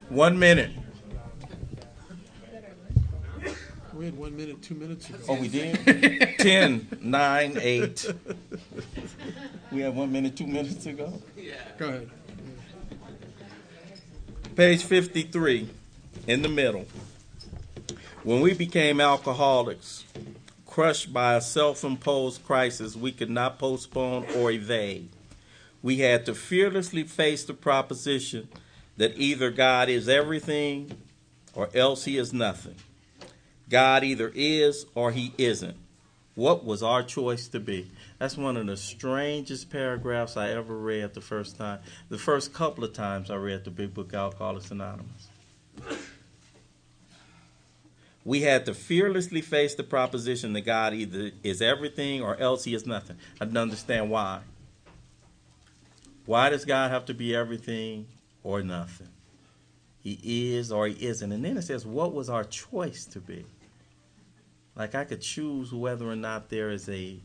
1 minute. We had 1 minute 2 minutes ago. Oh, we did? 10, 9, 8. We had 1 minute 2 minutes ago. Go ahead. Page 53, in the middle. When we became alcoholics, crushed by a self-imposed crisis we could not postpone or evade, we had to fearlessly face the proposition that either God is everything or else he is nothing. God either is or he isn't. What was our choice to be? That's one of the strangest paragraphs I ever read the first time. The first couple of times I read the big book Alcoholics Anonymous. We had to fearlessly face the proposition that God either is everything or else he is nothing. I didn't understand why. Why does God have to be everything or nothing? He is or he isn't. And then it says, what was our choice to be? Like I could choose whether or not there is a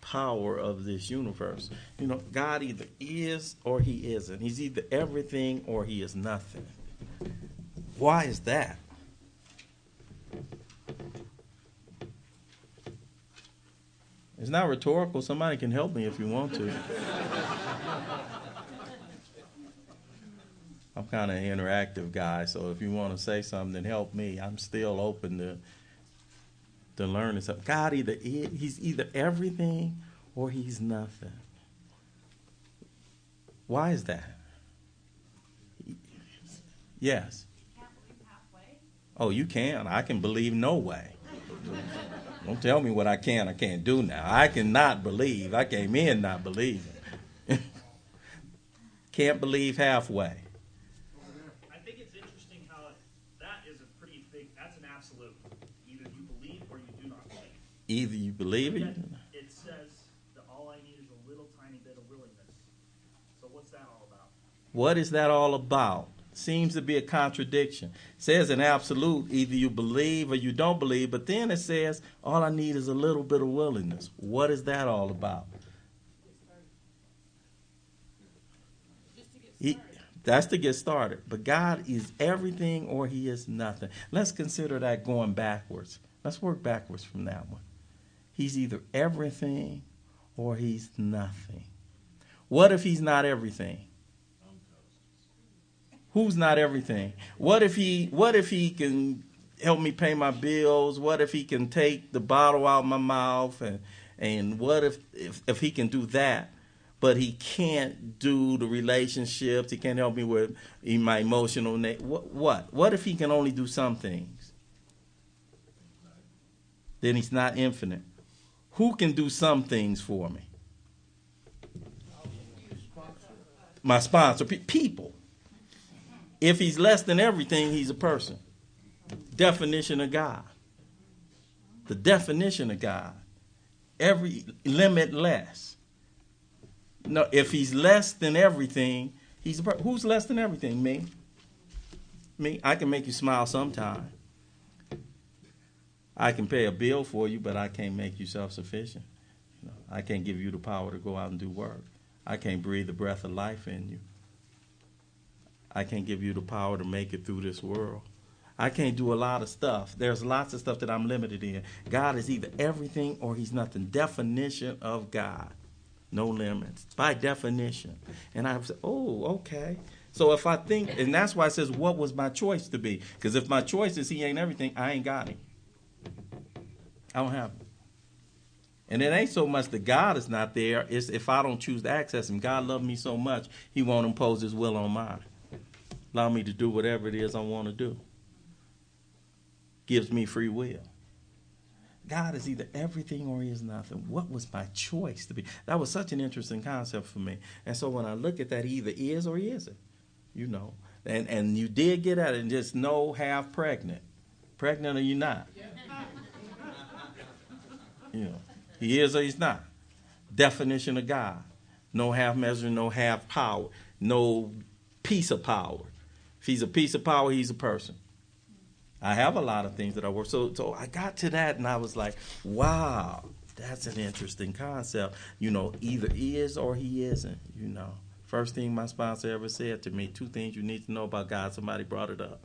power of this universe. You know, God either is or he isn't. He's either everything or he is nothing. Why is that? It's not rhetorical. Somebody can help me if you want to. I'm kind of an interactive guy, so if you want to say something, then help me. I'm still open to learning something. God he's either everything or he's nothing. Why is that? Yes. You can't believe halfway? Oh, you can. I can believe no way. Don't tell me what I can't do now. I cannot believe. I came in not believing. Can't believe halfway. I think it's interesting how that is a pretty big, that's an absolute. Either you believe or you do not believe. Either you believe it. It says that all I need is a little tiny bit of willingness. So what's that all about? What is that all about? Seems to be a contradiction. It says in absolute, either you believe or you don't believe, but then it says all I need is a little bit of willingness. What is that all about? That's to get started. But God is everything or he is nothing. Let's consider that going backwards. Let's work backwards from that one. He's either everything or he's nothing. What if he's not everything? Who's not everything? What if he can help me pay my bills? What if he can take the bottle out of my mouth? And what if he can do that, but he can't do the relationships? He can't help me with my emotional. What if he can only do some things? Then he's not infinite. Who can do some things for me? My sponsor. People. If he's less than everything, he's a person. Definition of God. The definition of God. Every limitless. No, if he's less than everything, he's a person. Who's less than everything? Me. Me. I can make you smile sometime. I can pay a bill for you, but I can't make you self-sufficient. I can't give you the power to go out and do work. I can't breathe the breath of life in you. I can't give you the power to make it through this world. I can't do a lot of stuff. There's lots of stuff that I'm limited in. God is either everything or he's nothing. Definition of God. No limits. By definition. And I said, oh, okay. So if I think, and that's why it says, what was my choice to be? Because if my choice is he ain't everything, I ain't got him. I don't have him. And it ain't so much that God is not there. It's if I don't choose to access him. God loved me so much, he won't impose his will on mine. Allow me to do whatever it is I want to do. Gives me free will. God is either everything or he is nothing. What was my choice to be? That was such an interesting concept for me. And so when I look at that, he either is or he isn't. You know. And you did get at it and just know half pregnant. Pregnant or you not. You know. He is or he's not. Definition of God. No half measure, no half power. No piece of power. If he's a piece of power, he's a person. I have a lot of things that I work. So I got to that and I was like, wow, that's an interesting concept. You know, either is or he isn't, you know. First thing my sponsor ever said to me, 2 things you need to know about God. Somebody brought it up.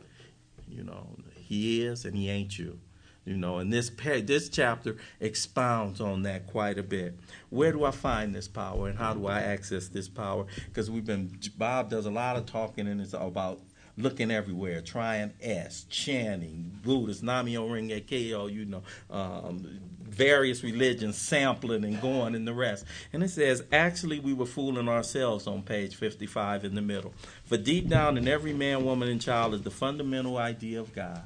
He is and he ain't you. And this chapter expounds on that quite a bit. Where do I find this power and how do I access this power? Because Bob does a lot of talking and it's about looking everywhere, trying S, chanting, Buddhist, Namyo Renge Kyo, various religions, sampling and going and the rest. And it says, actually, we were fooling ourselves on page 55 in the middle. For deep down in every man, woman, and child is the fundamental idea of God.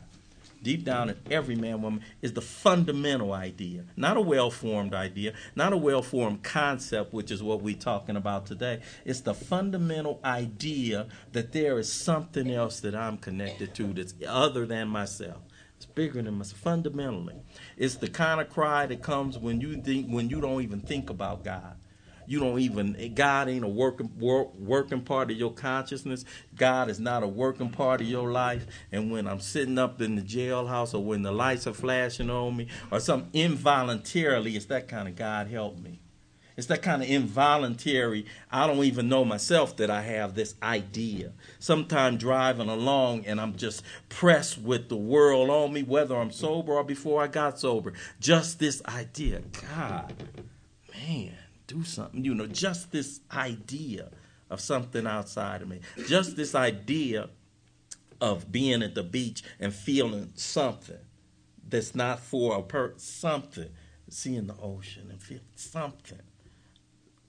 Deep down in every man, woman is the fundamental idea, not a well-formed idea, not a well-formed concept, which is what we're talking about today. It's the fundamental idea that there is something else that I'm connected to that's other than myself. It's bigger than myself, fundamentally. It's the kind of cry that comes when you don't even think about God. God ain't a working part of your consciousness. God is not a working part of your life. And when I'm sitting up in the jailhouse or when the lights are flashing on me or something involuntarily, it's that kind of God help me. It's that kind of involuntary, I don't even know myself that I have this idea. Sometimes driving along and I'm just pressed with the world on me, whether I'm sober or before I got sober. Just this idea, God, man. Do something, just this idea of something outside of me. Just this idea of being at the beach and feeling something that's not for a person, something. Seeing the ocean and feeling something.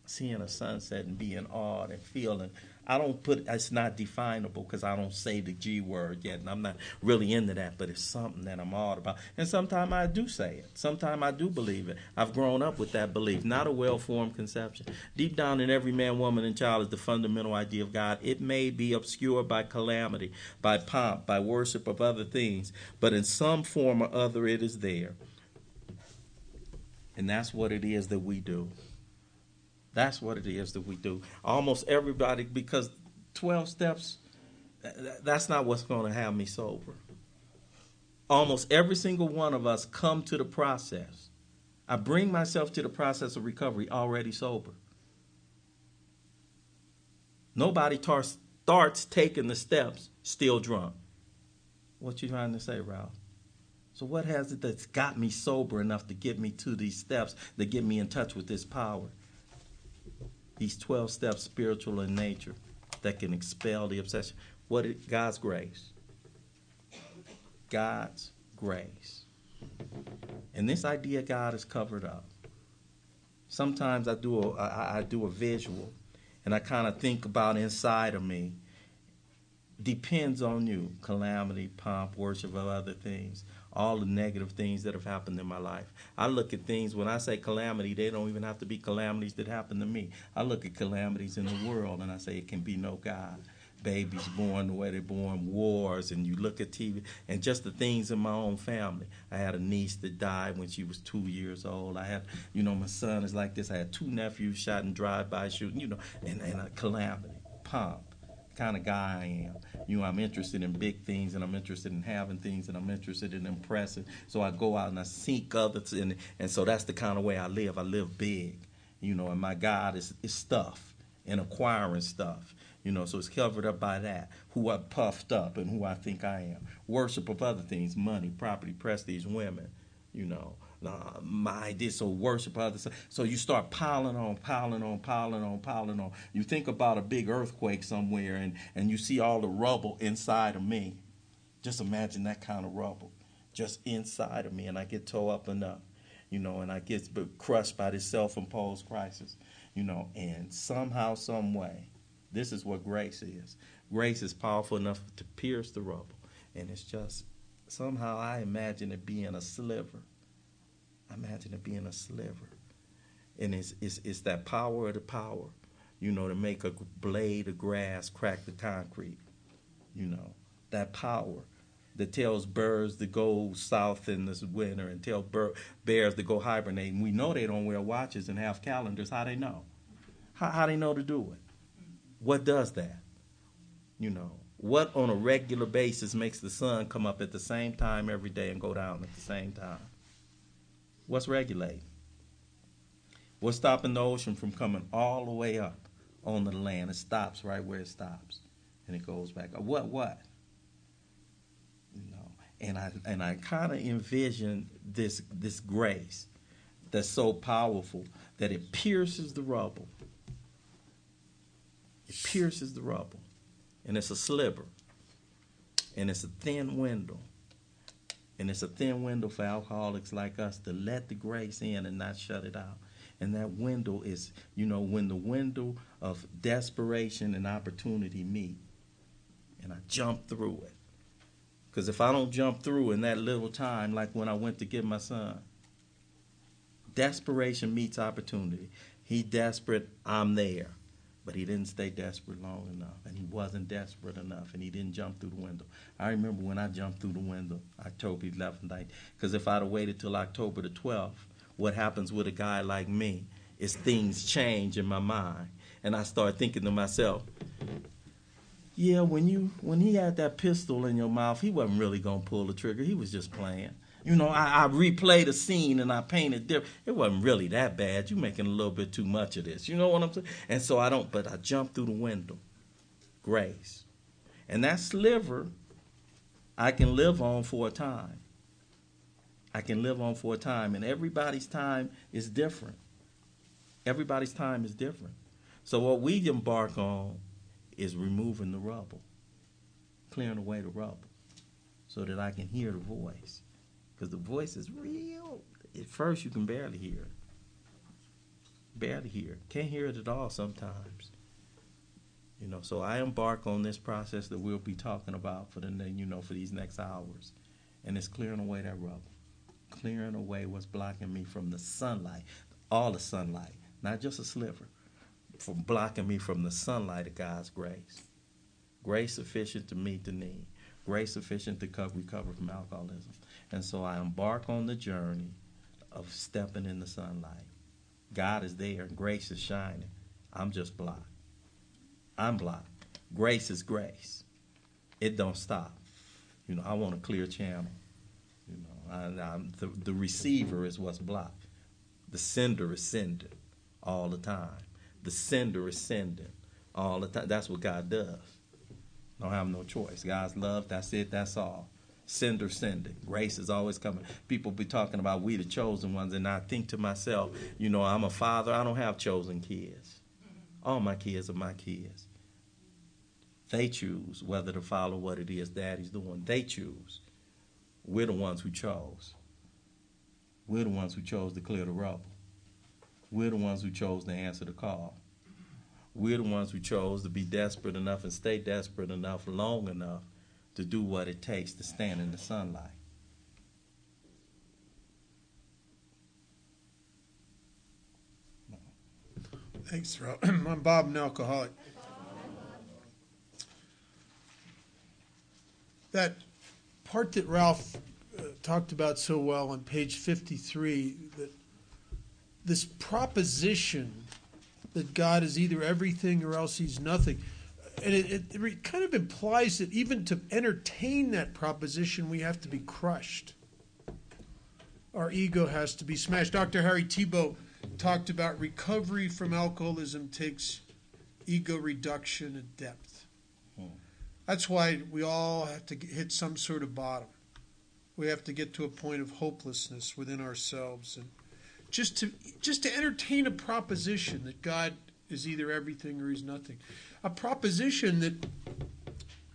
Seeing a sunset and being awed and feeling. It's not definable because I don't say the G word yet, and I'm not really into that, but it's something that I'm awed about. And sometimes I do say it. Sometimes I do believe it. I've grown up with that belief, not a well-formed conception. Deep down in every man, woman, and child is the fundamental idea of God. It may be obscured by calamity, by pomp, by worship of other things, but in some form or other it is there. And that's what it is that we do. That's what it is that we do. Almost everybody, because 12 steps, that's not what's going to have me sober. Almost every single one of us come to the process. I bring myself to the process of recovery already sober. Nobody starts taking the steps still drunk. What you trying to say, Ralph? So what has it that's got me sober enough to get me to these steps, that get me in touch with this power? These 12 steps, spiritual in nature, that can expel the obsession. God's grace. God's grace. And this idea God is covered up. Sometimes I do a visual, and I kind of think about inside of me. Depends on you. Calamity, pomp, worship of other things. All the negative things that have happened in my life. I look at things, when I say calamity, they don't even have to be calamities that happen to me. I look at calamities in the world and I say it can be no God. Babies born the way they're born, wars, and you look at TV, and just the things in my own family. I had a niece that died when she was 2 years old. I had, my son is like this. I had 2 nephews shot in drive-by shooting, and a calamity, pomp. Kind of guy I am. I'm interested in big things, and I'm interested in having things, and I'm interested in impressing. So I go out and I seek others, and so that's the kind of way I live. I live big, and my God is stuff and acquiring stuff, so it's covered up by that. Who I puffed up and who I think I am. Worship of other things, money, property, prestige, women, my idea, so worship others. So you start piling on. You think about a big earthquake somewhere and you see all the rubble inside of me. Just imagine that kind of rubble just inside of me, and I get tore up enough, and I get crushed by this self-imposed crisis, and somehow, some way, this is what grace is. Grace is powerful enough to pierce the rubble, and it's just, somehow I imagine it being a sliver. And it's that power of the power, to make a blade of grass crack the concrete. That power that tells birds to go south in this winter and tell bears to go hibernate. And we know they don't wear watches and have calendars. How they know? How they know to do it? What does that? What on a regular basis makes the sun come up at the same time every day and go down at the same time? What's regulating? What's stopping the ocean from coming all the way up on the land. It stops right where it stops, and it goes back. What? You know, and I kind of envision this grace that's so powerful that it pierces the rubble. It pierces the rubble, and it's a sliver, and it's a thin window. And it's a thin window for alcoholics like us to let the grace in and not shut it out. And that window is, you know, when the window of desperation and opportunity meet, and I jump through it. Because if I don't jump through in that little time, like when I went to get my son, desperation meets opportunity. He desperate, I'm there. But he didn't stay desperate long enough, and he wasn't desperate enough, and he didn't jump through the window. I remember when I jumped through the window, October 11th night, because if I'd have waited till October the 12th, what happens with a guy like me is things change in my mind, and I start thinking to myself, yeah, when he had that pistol in your mouth, he wasn't really going to pull the trigger. He was just playing. You know, I replayed the scene and I painted different. It wasn't really that bad. You're making a little bit too much of this. You know what I'm saying? And so but I jumped through the window. Grace. And that sliver, I can live on for a time. I can live on for a time. And everybody's time is different. Everybody's time is different. So what we embark on is removing the rubble, clearing away the rubble, so that I can hear the voice. Because the voice is real. At first, you can barely hear it. Barely hear it. Can't hear it at all sometimes. You know, so I embark on this process that we'll be talking about for these next hours. And it's clearing away that rubble. Clearing away what's blocking me from the sunlight. All the sunlight. Not just a sliver. From blocking me from the sunlight of God's grace. Grace sufficient to meet the need. Grace sufficient to recover from alcoholism. And so I embark on the journey of stepping in the sunlight. God is there and grace is shining. I'm just blocked. I'm blocked. Grace is grace. It don't stop. You know, I want a clear channel. You know, the receiver is what's blocked. The sender is sending all the time. The sender is sending all the time. That's what God does. Don't have no choice. God's love, that's it, that's all. Sender sending. Grace is always coming. People be talking about we the chosen ones, and I think to myself, you know, I'm a father. I don't have chosen kids. All my kids are my kids. They choose whether to follow what it is Daddy's doing. They choose. We're the ones who chose. We're the ones who chose to clear the rubble. We're the ones who chose to answer the call. We're the ones who chose to be desperate enough and stay desperate enough long enough to do what it takes to stand in the sunlight. Thanks, Ralph. I'm Bob, an alcoholic. That part that Ralph talked about so well on page 53, that this proposition that God is either everything or else he's nothing. And it kind of implies that even to entertain that proposition, we have to be crushed. Our ego has to be smashed. Dr. Harry Tiebout talked about recovery from alcoholism takes ego reduction and depth. That's why we all have to hit some sort of bottom. We have to get to a point of hopelessness within ourselves, and just to entertain a proposition that God is either everything or he's nothing. A proposition that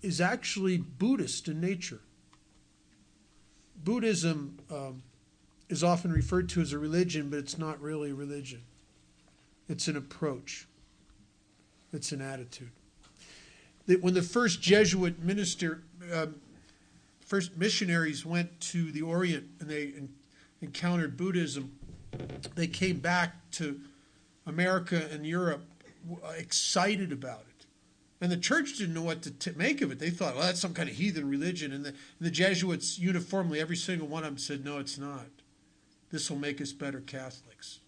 is actually Buddhist in nature. Buddhism is often referred to as a religion, but it's not really a religion. It's an approach. It's an attitude. That when the first Jesuit first missionaries went to the Orient and they encountered Buddhism, they came back to America and Europe excited about it. And the church didn't know what to make of it. They thought, well, that's some kind of heathen religion. And the Jesuits uniformly, every single one of them said, no, it's not. This will make us better Catholics.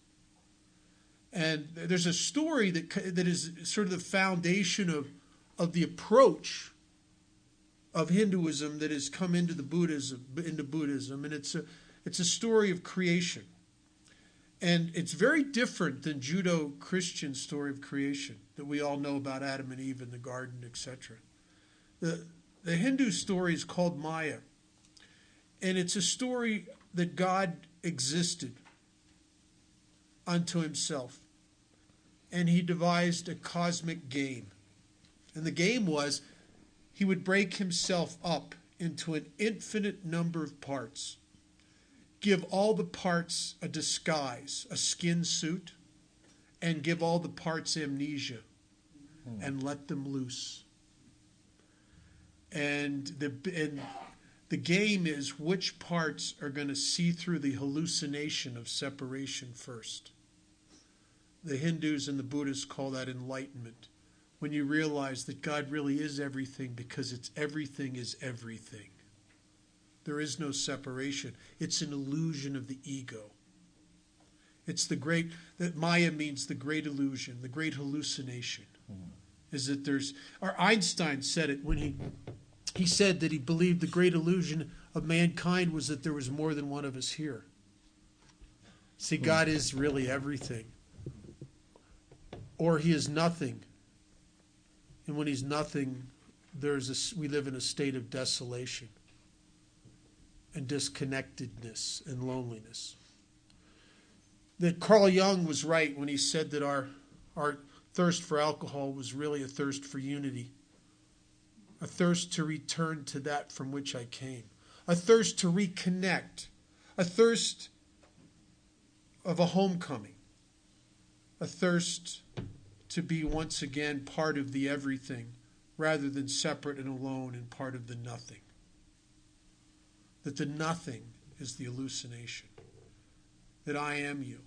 And there's a story that is sort of the foundation of the approach of Hinduism that has come into Buddhism, and it's a story of creation. And it's very different than Judeo-Christian story of creation that we all know about Adam and Eve in the garden, etc. The Hindu story is called Maya. And it's a story that God existed unto himself. And he devised a cosmic game. And the game was he would break himself up into an infinite number of parts. Give all the parts a disguise, a skin suit, and give all the parts amnesia, and let them loose. And the game is which parts are going to see through the hallucination of separation first. The Hindus and the Buddhists call that enlightenment. When you realize that God really is everything because it's everything is everything. There is no separation. It's an illusion of the ego. It's that Maya means the great illusion, the great hallucination. Is that Einstein said it when he said that he believed the great illusion of mankind was that there was more than one of us here. See, God is really everything. Or he is nothing. And when he's nothing, we live in a state of desolation and disconnectedness and loneliness. That Carl Jung was right when he said that our thirst for alcohol was really a thirst for unity, a thirst to return to that from which I came, a thirst to reconnect, a thirst of a homecoming, a thirst to be once again part of the everything rather than separate and alone and part of the nothing. That the nothing is the hallucination. That I am you.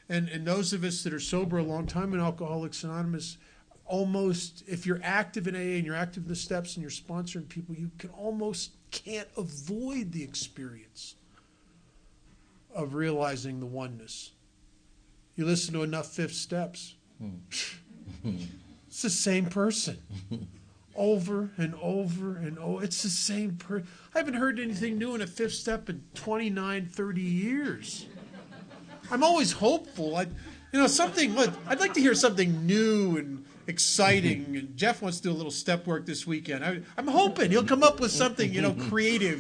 And those of us that are sober a long time in Alcoholics Anonymous, almost, if you're active in AA and you're active in the steps and you're sponsoring people, you can't avoid the experience of realizing the oneness. You listen to enough fifth steps. It's the same person. Over and over and over. It's the same person. I haven't heard anything new in a fifth step in 29, 30 years. I'm always hopeful. I'd like to hear something new and exciting. And Jeff wants to do a little step work this weekend. I'm hoping he'll come up with something, creative,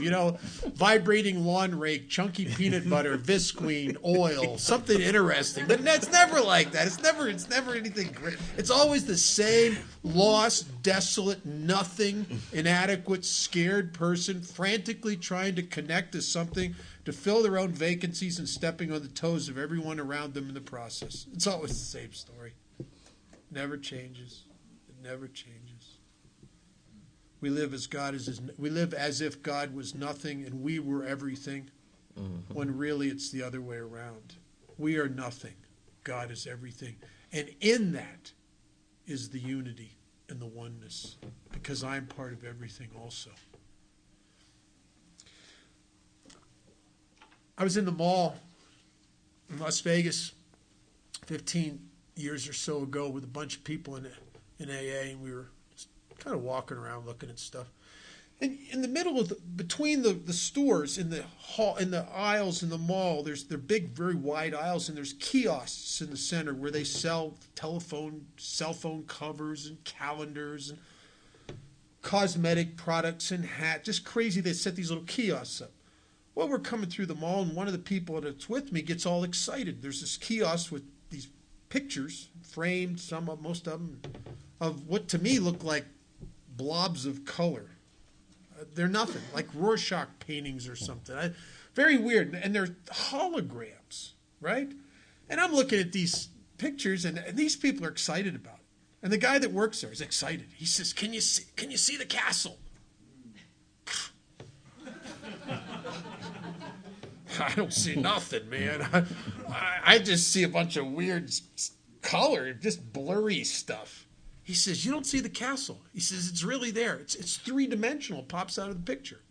vibrating lawn rake, chunky peanut butter, Visqueen, oil, something interesting. But it's never like that. It's never anything great. It's always the same lost, desolate, nothing, inadequate, scared person frantically trying to connect to something to fill their own vacancies and stepping on the toes of everyone around them in the process. It's always the same story. Never changes. It never changes. We live as if God was nothing and we were everything, when really it's the other way around. We are nothing. God is everything. And in that is the unity and the oneness, because I'm part of everything also. I was in the mall in Las Vegas 15 years or so ago with a bunch of people in AA, and we were just kind of walking around looking at stuff. And in the middle between the stores in the aisles in the mall, they're big, very wide aisles, and there's kiosks in the center where they sell cell phone covers and calendars and cosmetic products and hats. Just crazy. They set these little kiosks up. Well, we're coming through the mall, and one of the people that's with me gets all excited. There's this kiosk with these pictures framed, most of them, of what to me look like blobs of color. They're nothing, like Rorschach paintings or something. Very weird, and they're holograms, right? And I'm looking at these pictures, and these people are excited about it. And the guy that works there is excited. He says, "Can you see the castle?" I don't see nothing, man. I just see a bunch of weird color, just blurry stuff. He says, "You don't see the castle." He says, "It's really there. It's three-dimensional. It pops out of the picture."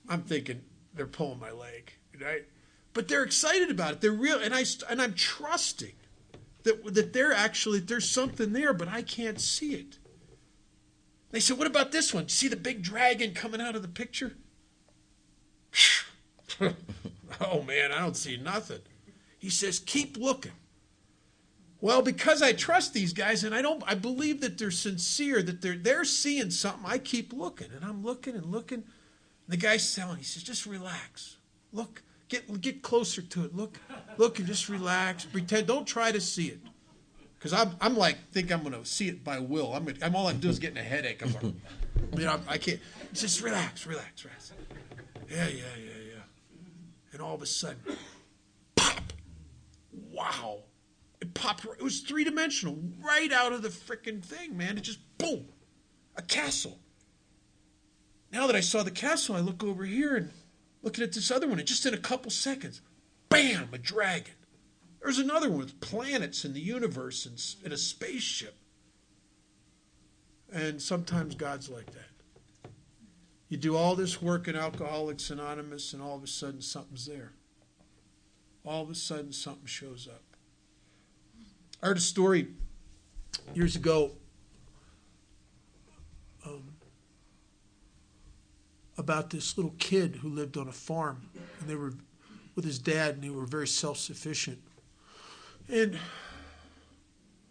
I'm thinking, they're pulling my leg, right? But they're excited about it. They're real, and I'm trusting that there's something there, but I can't see it. They said, "What about this one? See the big dragon coming out of the picture?" Oh, man, I don't see nothing. He says, keep looking. Well, because I trust these guys and I believe that they're sincere, that they're seeing something, I keep looking. And I'm looking and looking. And the guy's telling, he says, just relax. Look, get closer to it. Look and just relax. Pretend, don't try to see it. Because I'm like, think I'm going to see it by will. I'm all I'm doing is getting a headache. I'm like, I can't. Just relax. Yeah. And all of a sudden, pop! Wow. It popped. It was three-dimensional, right out of the frickin' thing, man. It just, boom, a castle. Now that I saw the castle, I look over here and looking at this other one, and just in a couple seconds, bam, a dragon. There's another one with planets in the universe and in a spaceship. And sometimes God's like that. You do all this work in Alcoholics Anonymous, and all of a sudden something's there. All of a sudden something shows up. I heard a story years ago about this little kid who lived on a farm, and they were with his dad, and they were very self-sufficient. And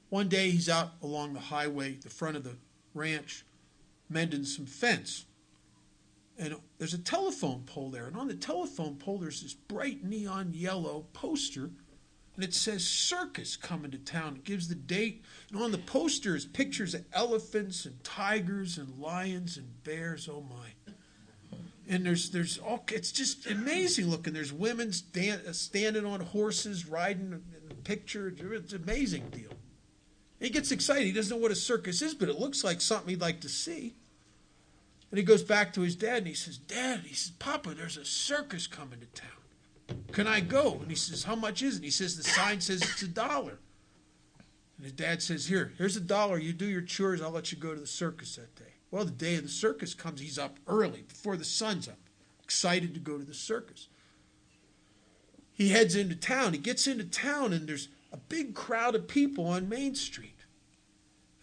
one day he's out along the highway, the front of the ranch, mending some fence. And there's a telephone pole there. And on the telephone pole, there's this bright neon yellow poster. And it says circus coming to town. It gives the date. And on the poster is pictures of elephants and tigers and lions and bears. Oh, my. And there's all, it's just amazing looking. There's women standing on horses, riding in the picture. It's an amazing deal. And he gets excited. He doesn't know what a circus is, but it looks like something he'd like to see. And he goes back to his dad and he says, Dad, he says, Papa, there's a circus coming to town. Can I go? And he says, how much is it? And he says, the sign says it's $1. And his dad says, here's $1. You do your chores. I'll let you go to the circus that day. Well, the day of the circus comes. He's up early, before the sun's up, excited to go to the circus. He heads into town. He gets into town, and there's a big crowd of people on Main Street.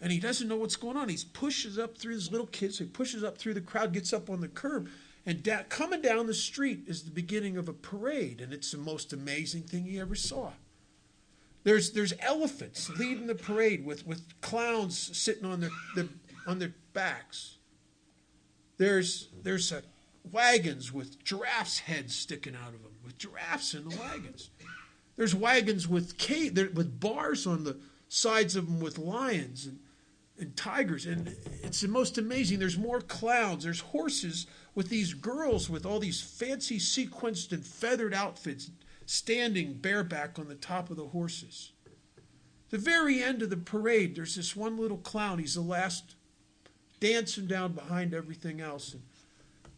And he doesn't know what's going on. He pushes up through his little kids. So he pushes up through the crowd, gets up on the curb. And coming down the street is the beginning of a parade. And it's the most amazing thing he ever saw. There's elephants leading the parade with clowns sitting on their backs. There's wagons with giraffes' heads sticking out of them, with giraffes in the wagons. There's wagons with bars on the sides of them with lions and tigers, and it's the most amazing. There's more clowns. There's horses with these girls with all these fancy sequenced and feathered outfits standing bareback on the top of the horses. The very end of the parade, there's this one little clown. He's the last, dancing down behind everything else, and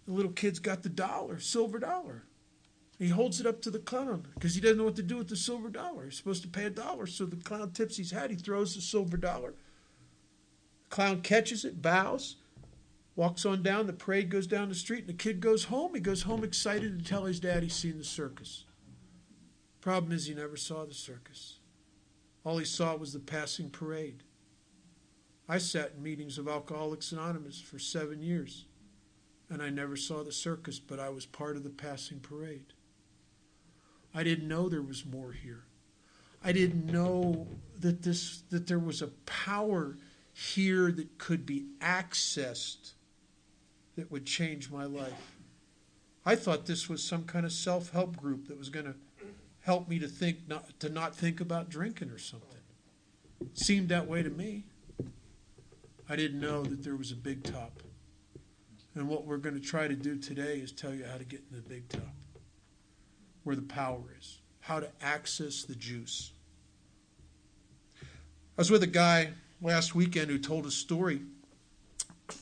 the little kid's got the silver dollar. He holds it up to the clown because he doesn't know what to do with the silver dollar. He's supposed to pay $1, so the clown tips his hat. He throws the silver dollar. Clown catches it, bows, walks on down. The parade goes down the street, and the kid goes home. He goes home excited to tell his dad he's seen the circus. Problem is, he never saw the circus. All he saw was the passing parade. I sat in meetings of Alcoholics Anonymous for 7 years, and I never saw the circus, but I was part of the passing parade. I didn't know there was more here. I didn't know that there was a power here that could be accessed that would change my life. I thought this was some kind of self-help group that was going to help me to not think about drinking or something. It seemed that way to me. I didn't know that there was a big top. And what we're going to try to do today is tell you how to get in the big top, where the power is, how to access the juice. I was with a guy last weekend who told a story,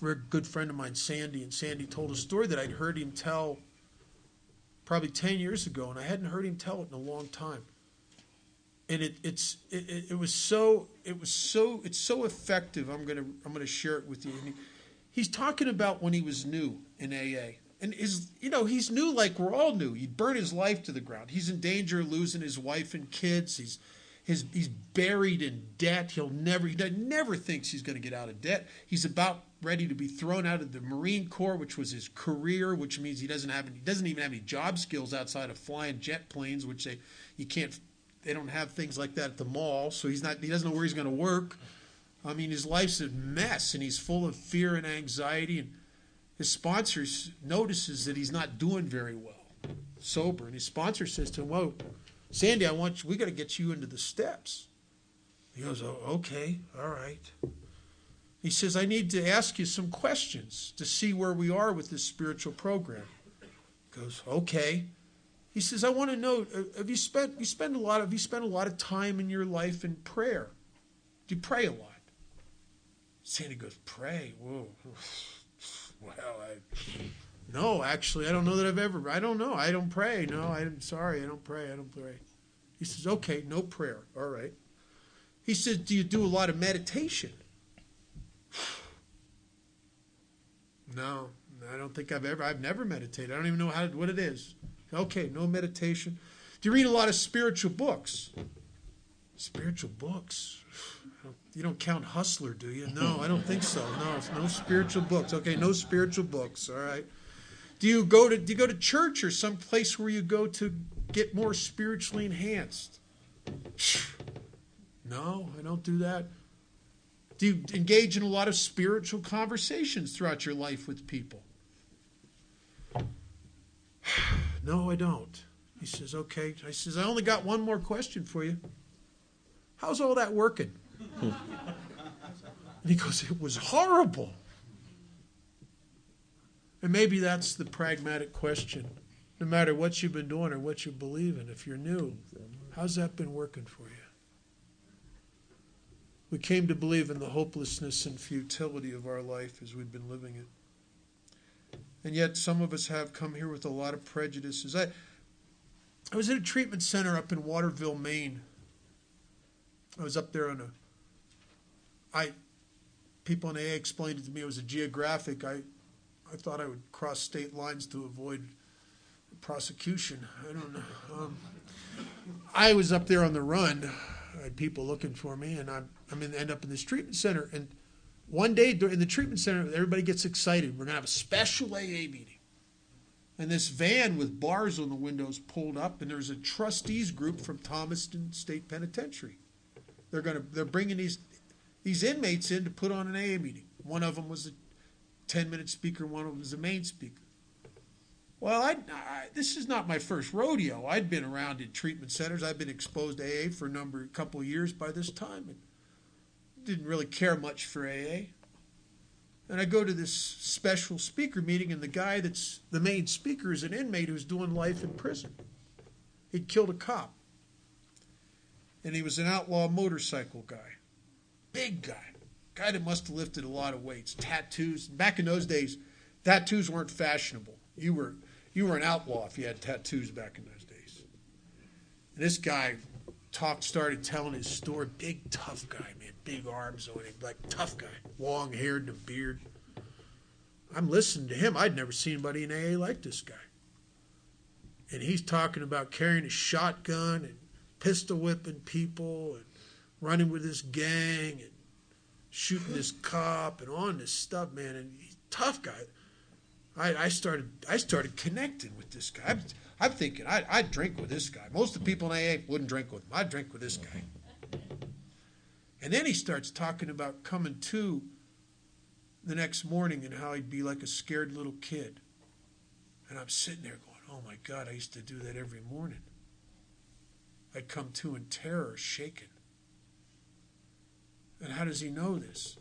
a good friend of mine, Sandy, and Sandy told a story that I'd heard him tell probably 10 years ago, and I hadn't heard him tell it in a long time. And it's so effective. I'm gonna share it with you. He's talking about when he was new in AA, and he's new like we're all new. He'd burn his life to the ground. He's in danger of losing his wife and kids. He's buried in debt. He never thinks he's going to get out of debt. He's about ready to be thrown out of the Marine Corps, which was his career, which means he doesn't even have any job skills outside of flying jet planes, which they don't have things like that at the mall. So he doesn't know where he's going to work. I mean, his life's a mess, and he's full of fear and anxiety. And his sponsor notices that he's not doing very well, sober. And his sponsor says to him, "Whoa, Sandy, we got to get you into the steps." He goes, "Oh, okay, all right." He says, "I need to ask you some questions to see where we are with this spiritual program." He goes, "Okay." He says, "I want to know, have you spent a lot of time in your life in prayer? Do you pray a lot?" Sandy goes, "Pray? Whoa. Well, no, actually, I don't know that I don't know. I don't pray. No, I'm sorry, I don't pray. He says, "Okay, no prayer. All right." He says, "Do you do a lot of meditation?" "No, I don't think I've never meditated. I don't even know what it is." "Okay, no meditation." "Do you read a lot of spiritual books?" "Spiritual books? You don't count Hustler, do you?" "No, I don't think so. No spiritual books." "Okay, no spiritual books. All right. Do you go to church or some place where you go to get more spiritually enhanced?" "No, I don't do that." "Do you engage in a lot of spiritual conversations throughout your life with people?" "No, I don't." He says, "Okay." I says, "I only got one more question for you. How's all that working?" And he goes, "It was horrible." And maybe that's the pragmatic question. No matter what you've been doing or what you believe in, if you're new, how's that been working for you? We came to believe in the hopelessness and futility of our life as we've been living it. And yet some of us have come here with a lot of prejudices. I was at a treatment center up in Waterville, Maine. I was up there on people in AA explained it to me. It was a geographic. I thought I would cross state lines to avoid prosecution. I don't know. I was up there on the run. I had people looking for me, and I'm going to end up in this treatment center. And one day in the treatment center, everybody gets excited. We're going to have a special AA meeting. And this van with bars on the windows pulled up, and there's a trustees group from Thomaston State Penitentiary. They're bringing these inmates in to put on an AA meeting. One of them was a 10-minute speaker, one of them was the main speaker. Well, this is not my first rodeo. I'd been around in treatment centers. I've been exposed to AA for a couple of years by this time, and didn't really care much for AA. And I go to this special speaker meeting, and the guy that's the main speaker is an inmate who's doing life in prison. He'd killed a cop. And he was an outlaw motorcycle guy. Big guy. Guy that must have lifted a lot of weights. Tattoos. Back in those days, tattoos weren't fashionable. You were an outlaw if you had tattoos back in those days. And this guy started telling his story. Big, tough guy, man. Big arms on him. Like, tough guy. Long-haired and a beard. I'm listening to him. I'd never seen anybody in AA like this guy. And he's talking about carrying a shotgun and pistol whipping people and running with this gang and shooting this cop and on this stuff, man. And he's a tough guy. I started connecting with this guy. I'm thinking I'd drink with this guy. Most of the people in AA wouldn't drink with him. I'd drink with this guy. And then he starts talking about coming to the next morning and how he'd be like a scared little kid. And I'm sitting there going, oh my God, I used to do that every morning. I'd come to in terror, shaken. And how does he know this?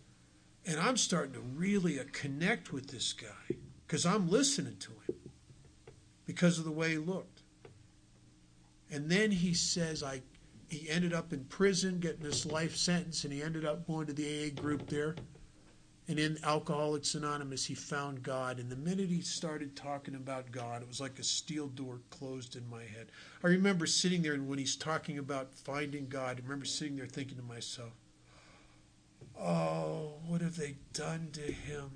And I'm starting to really connect with this guy because I'm listening to him because of the way he looked. And then he says he ended up in prison getting this life sentence, and he ended up going to the AA group there. And in Alcoholics Anonymous, he found God. And the minute he started talking about God, it was like a steel door closed in my head. I remember sitting there, and when he's talking about finding God, I remember sitting there thinking to myself, oh, what have they done to him?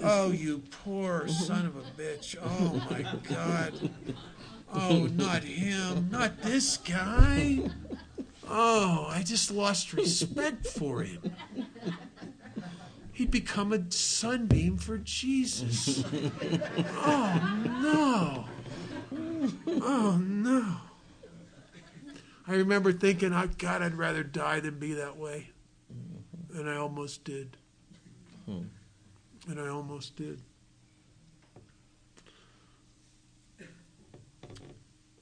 Oh, you poor son of a bitch. Oh, my God. Oh, not him. Not this guy. Oh, I just lost respect for him. He'd become a sunbeam for Jesus. Oh, no. Oh, no. I remember thinking, oh, God, I'd rather die than be that way. And I almost did. And I almost did.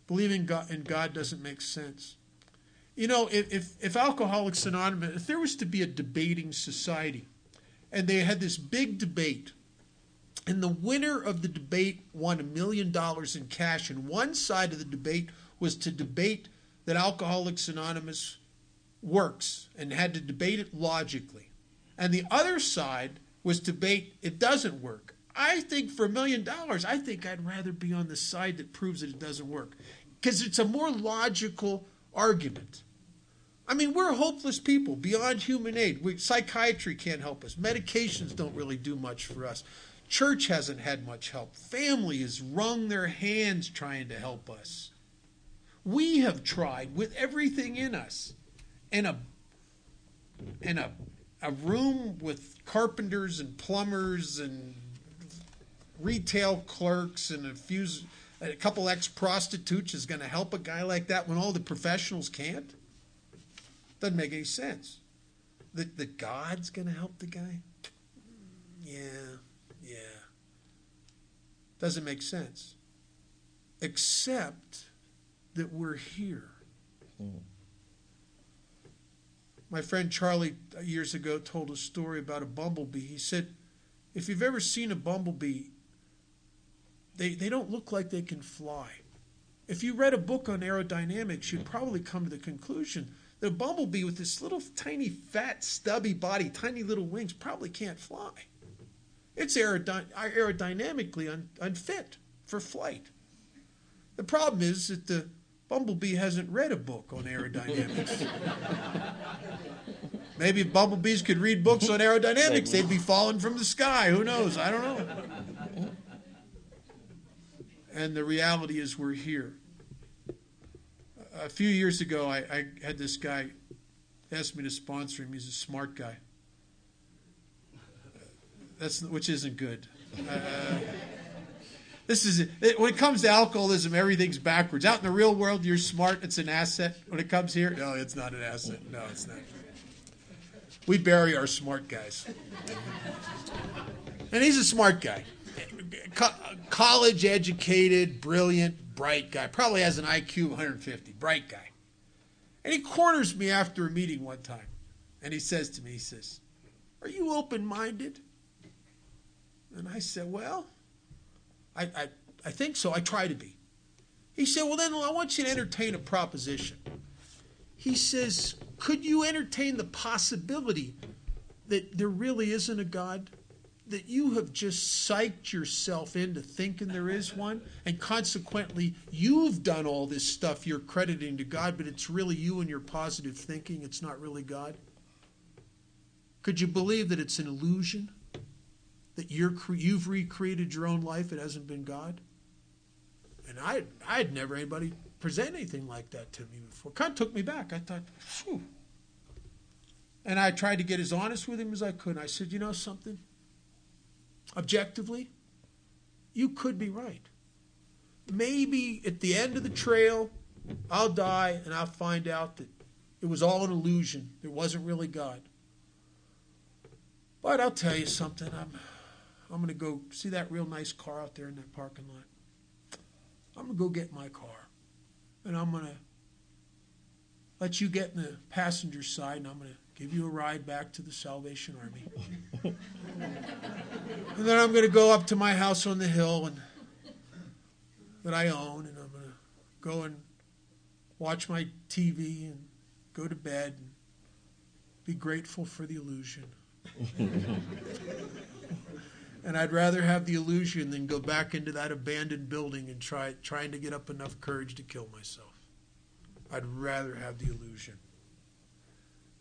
Believing in God doesn't make sense. You know, if Alcoholics Anonymous, if there was to be a debating society, and they had this big debate, and the winner of the debate won $1 million in cash, and one side of the debate was to debate that Alcoholics Anonymous works and had to debate it logically, and the other side was to debate it doesn't work. I think for $1 million, I think I'd rather be on the side that proves that it doesn't work, because it's a more logical argument. I mean, we're hopeless people, beyond human aid. Psychiatry can't help us. Medications don't really do much for us. Church hasn't had much help. Family has wrung their hands trying to help us. We have tried with everything in us. And a room with carpenters and plumbers and retail clerks and a couple ex-prostitutes is going to help a guy like that when all the professionals can't? Doesn't make any sense. That God's going to help the guy? Yeah. Doesn't make sense. Except that we're here. My friend Charlie years ago told a story about a bumblebee. He said, if you've ever seen a bumblebee, they don't look like they can fly. If you read a book on aerodynamics, you'd probably come to the conclusion that a bumblebee with this little tiny fat stubby body, tiny little wings, probably can't fly. It's aerodynamically unfit for flight. The problem is that the bumblebee hasn't read a book on aerodynamics. Maybe if bumblebees could read books on aerodynamics, they'd be falling from the sky. Who knows? I don't know. And the reality is we're here. A few years ago, I had this guy ask me to sponsor him. He's a smart guy. Which isn't good. When it comes to alcoholism, everything's backwards. Out in the real world, you're smart. It's an asset. When it comes here, no, it's not an asset. No, it's not. We bury our smart guys. And he's a smart guy. College educated, brilliant, bright guy. Probably has an IQ of 150. Bright guy. And he corners me after a meeting one time. And he says to me, are you open-minded? And I said, well, I think so. I try to be. He said, well, then I want you to entertain a proposition. He says, could you entertain the possibility that there really isn't a God? That you have just psyched yourself into thinking there is one, and consequently you've done all this stuff you're crediting to God, but it's really you and your positive thinking. It's not really God. Could you believe that it's an illusion? That you've recreated your own life, it hasn't been God? And I had never anybody present anything like that to me before. Kind of took me back. I thought, phew. And I tried to get as honest with him as I could. And I said, you know something? Objectively, you could be right. Maybe at the end of the trail, I'll die and I'll find out that it was all an illusion. There wasn't really God. But I'll tell you something. I'm going to go see that real nice car out there in that parking lot. I'm going to go get my car. And I'm going to let you get in the passenger side, and I'm going to give you a ride back to the Salvation Army. And then I'm going to go up to my house on the hill that I own, and I'm going to go and watch my TV and go to bed and be grateful for the illusion. And I'd rather have the illusion than go back into that abandoned building and trying to get up enough courage to kill myself. I'd rather have the illusion.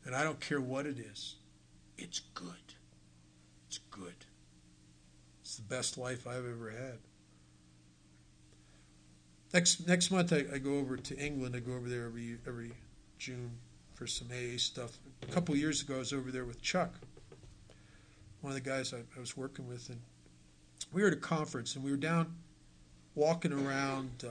And I don't care what it is. It's good. It's good. It's the best life I've ever had. Next month I go over to England. I go over there every June for some AA stuff. A couple years ago I was over there with Chuck, one of the guys I was working with, and we were at a conference, and we were down walking around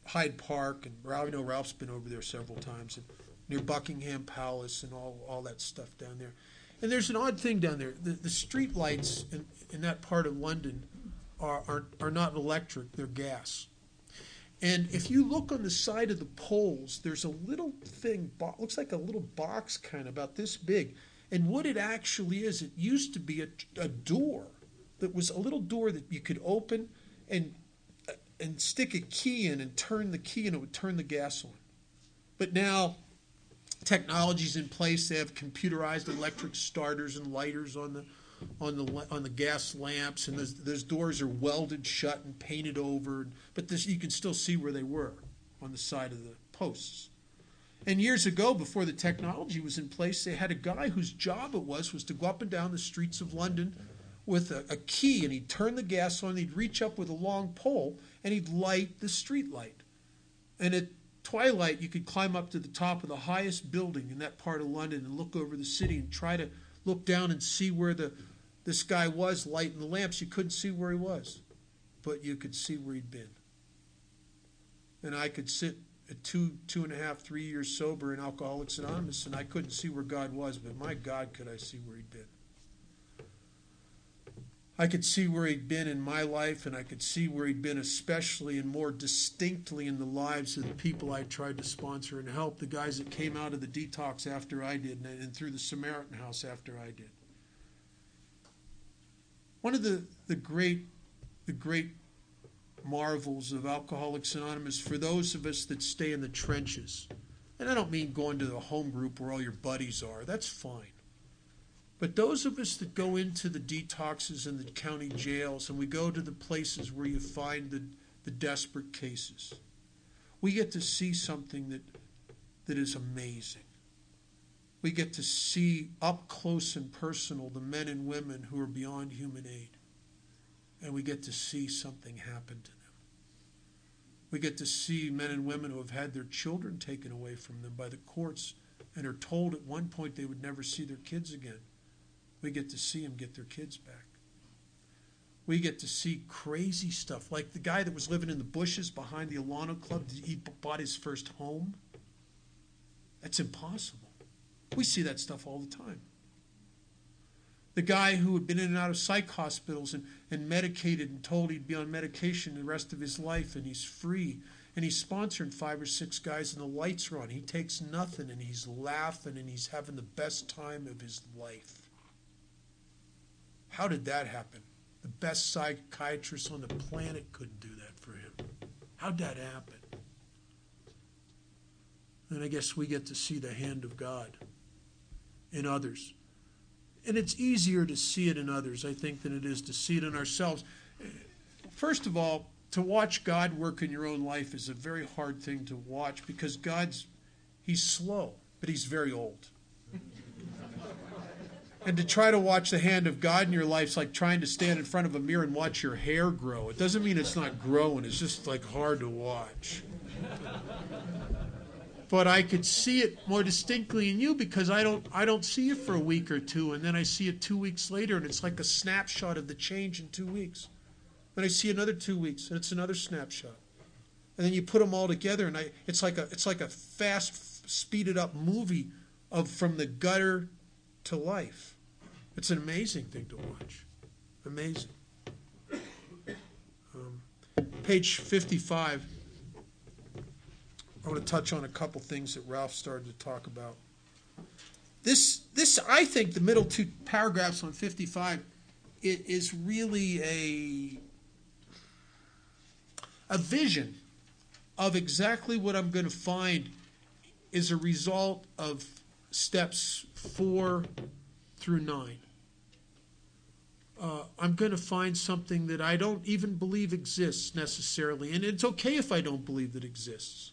Hyde Park, and Ralph's been over there several times, and near Buckingham Palace and all that stuff down there. And there's an odd thing down there. The street lights in that part of London are not electric, they're gas. And if you look on the side of the poles, there's a little thing, looks like a little box kind of about this big. And what it actually is, it used to be a door that was a little door that you could open and stick a key in and turn the key and it would turn the gas on. But now technology's in place. They have computerized electric starters and lighters on the gas lamps, and those doors are welded shut and painted over. But you can still see where they were on the side of the posts. And years ago, before the technology was in place, they had a guy whose job it was to go up and down the streets of London with a key, and he'd turn the gas on. He'd reach up with a long pole, and he'd light the street light. And at twilight, you could climb up to the top of the highest building in that part of London and look over the city and try to look down and see where this guy was lighting the lamps. You couldn't see where he was, but you could see where he'd been. And I could sit at 2.5, 3 years sober in Alcoholics Anonymous, and I couldn't see where God was, but my God, could I see where he'd been. I could see where he'd been in my life, and I could see where he'd been especially and more distinctly in the lives of the people I tried to sponsor and help, the guys that came out of the detox after I did and through the Samaritan House after I did. One of the great marvels of Alcoholics Anonymous for those of us that stay in the trenches, and I don't mean going to the home group where all your buddies are, that's fine. But those of us that go into the detoxes and the county jails, and we go to the places where you find the desperate cases, we get to see something that is amazing. We get to see up close and personal the men and women who are beyond human aid. And we get to see something happen to them. We get to see men and women who have had their children taken away from them by the courts and are told at one point they would never see their kids again. We get to see them get their kids back. We get to see crazy stuff, like the guy that was living in the bushes behind the Alano Club. He bought his first home. That's impossible. We see that stuff all the time. The guy who had been in and out of psych hospitals and medicated and told he'd be on medication the rest of his life, and he's free. And he's sponsoring 5 or 6 guys, and the lights are on. He takes nothing, and he's laughing, and he's having the best time of his life. How did that happen? The best psychiatrist on the planet couldn't do that for him. How'd that happen? And I guess we get to see the hand of God in others. And it's easier to see it in others, I think, than it is to see it in ourselves. First of all, to watch God work in your own life is a very hard thing to watch because he's slow, but he's very old. And to try to watch the hand of God in your life is like trying to stand in front of a mirror and watch your hair grow. It doesn't mean it's not growing. It's just like hard to watch. But I could see it more distinctly in you because I don't see it for a week or two, and then I see it 2 weeks later, and it's like a snapshot of the change in 2 weeks. Then I see another 2 weeks, and it's another snapshot. And then you put them all together, and it's like a fast, speeded up movie from the gutter to life. It's an amazing thing to watch. Amazing. Page 55. I want to touch on a couple things that Ralph started to talk about. This I think the middle 2 paragraphs on 55 is really a vision of exactly what I'm going to find is a result of steps 4 through 9. I'm going to find something that I don't even believe exists necessarily, and it's okay if I don't believe that exists.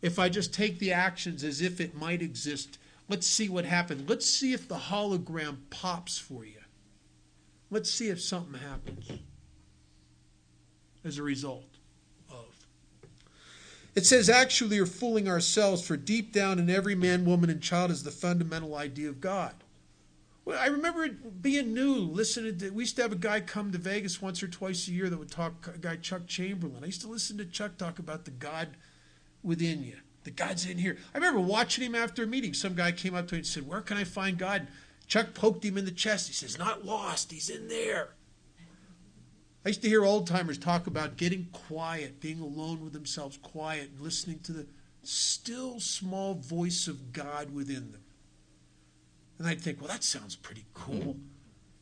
If I just take the actions as if it might exist, let's see what happens. Let's see if the hologram pops for you. Let's see if something happens as a result of. It says, actually, you're fooling ourselves, for deep down in every man, woman, and child is the fundamental idea of God. Well, I remember it being new, listening to, we used to have a guy come to Vegas once or twice a year that would talk, a guy Chuck Chamberlain. I used to listen to Chuck talk about the God within you. The God's in here. I remember watching him after a meeting. Some guy came up to him and said, where can I find God? Chuck poked him in the chest. He says, not lost. He's in there. I used to hear old-timers talk about getting quiet, being alone with themselves, quiet, and listening to the still small voice of God within them. And I'd think, well, that sounds pretty cool.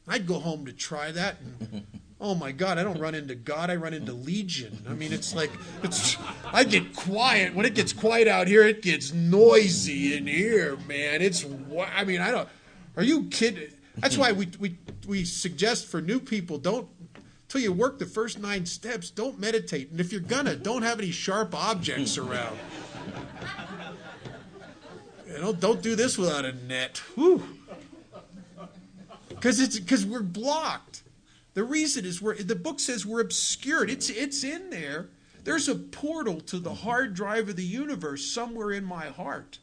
I'd go home to try that. And, oh, my God, I don't run into God. I run into Legion. I mean, it's like, I get quiet. When it gets quiet out here, it gets noisy in here, man. Are you kidding? That's why we suggest for new people, till you work the first 9 steps, don't meditate. And if you're gonna, don't have any sharp objects around. Don't do this without a net. Whew. Because we're blocked. The reason is the book says we're obscured. It's in there. There's a portal to the hard drive of the universe somewhere in my heart.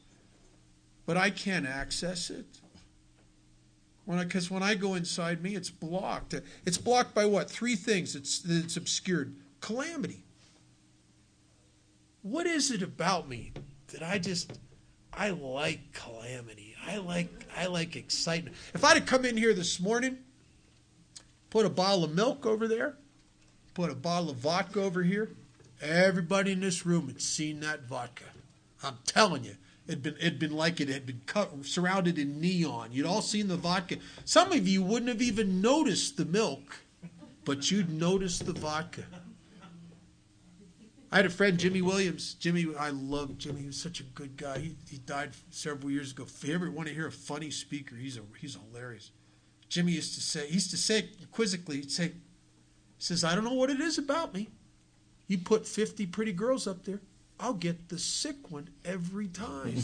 But I can't access it. Because when I go inside me, it's blocked. It's blocked by what? 3 things it's obscured. Calamity. What is it about me that I like calamity? I like excitement. If I'd have come in here this morning, put a bottle of milk over there, put a bottle of vodka over here, everybody in this room had seen that vodka. I'm telling you. It'd been like it had been surrounded in neon. You'd all seen the vodka. Some of you wouldn't have even noticed the milk, but you'd notice the vodka. I had a friend, Jimmy Williams. Jimmy, I love Jimmy. He was such a good guy. He died several years ago. If you ever want to hear a funny speaker, he's hilarious. Jimmy used to say quizzically, he says, I don't know what it is about me. You put 50 pretty girls up there, I'll get the sick one every time.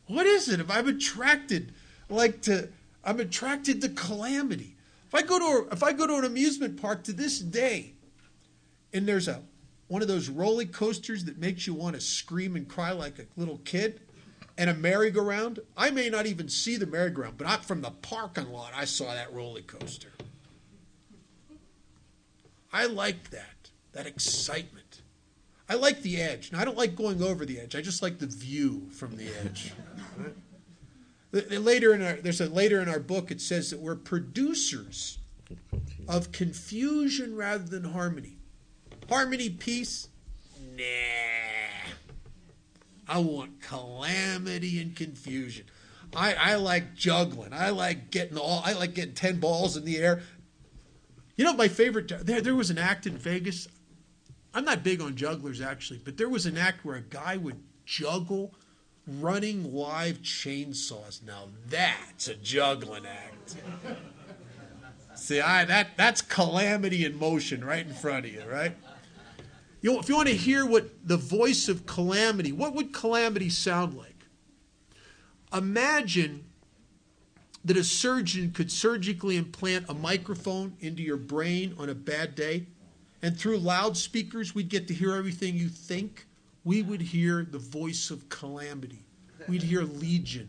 What is it? If I'm attracted to calamity. If I go to an amusement park to this day, and there's one of those roller coasters that makes you want to scream and cry like a little kid, and a merry-go-round, I may not even see the merry-go-round, but from the parking lot, I saw that roller coaster. I like that excitement. I like the edge. Now, I don't like going over the edge. I just like the view from the edge. Right? Later in our book, it says that we're producers of confusion rather than harmony. Harmony, peace, nah. I want calamity and confusion. I like juggling. I like getting 10 balls in the air. You know, my favorite, there was an act in Vegas. I'm not big on jugglers, actually, but there was an act where a guy would juggle running live chainsaws. Now, that's a juggling act. See, that's calamity in motion right in front of you, right? If you want to hear what the voice of calamity, what would calamity sound like? Imagine that a surgeon could surgically implant a microphone into your brain on a bad day, and through loudspeakers we'd get to hear everything you think. We would hear the voice of calamity. We'd hear Legion.